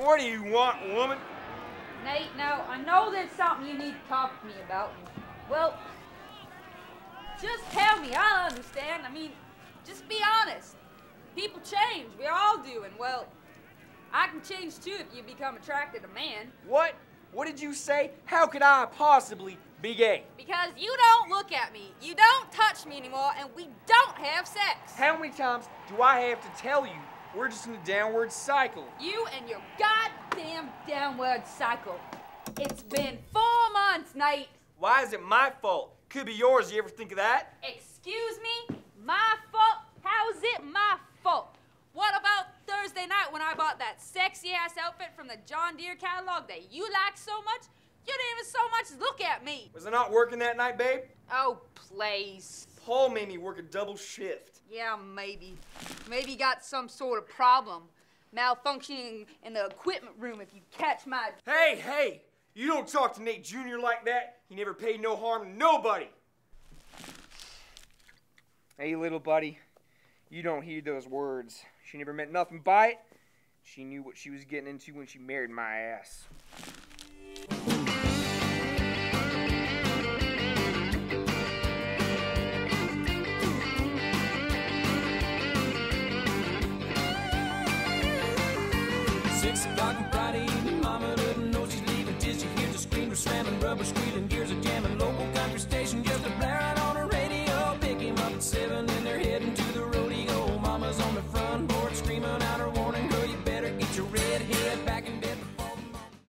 What do you want, woman? Nate, now, I know there's something you need to talk to me about. Well, just tell me. I'll understand. I mean, just be honest. People change. We all do. And, well, I can change, too, if you become attracted to man. What? What did you say? How could I possibly be gay? Because you don't look at me. You don't touch me anymore, and we don't have sex. How many times do I have to tell you we're just in a downward cycle? You and your goddamn downward cycle. It's been 4 months, Nate. Why is it my fault? Could be yours. You ever think of that? Excuse me? My fault? How's it my fault? What about Thursday night when I bought that sexy-ass outfit from the John Deere catalog that you like so much? You didn't even so much look at me. Was I not working that night, babe? Oh, please. Paul made me work a double shift. Yeah, maybe. Maybe you got some sort of problem. Malfunctioning in the equipment room, if you catch my... Hey! You don't talk to Nate Jr. like that. He never paid no harm to nobody. Hey, little buddy. You don't heed those words. She never meant nothing by it. She knew what she was getting into when she married my ass. Six o'clock on Friday evening, Mama doesn't know she's leaving till she hears the screamer slamming, rubber squealing.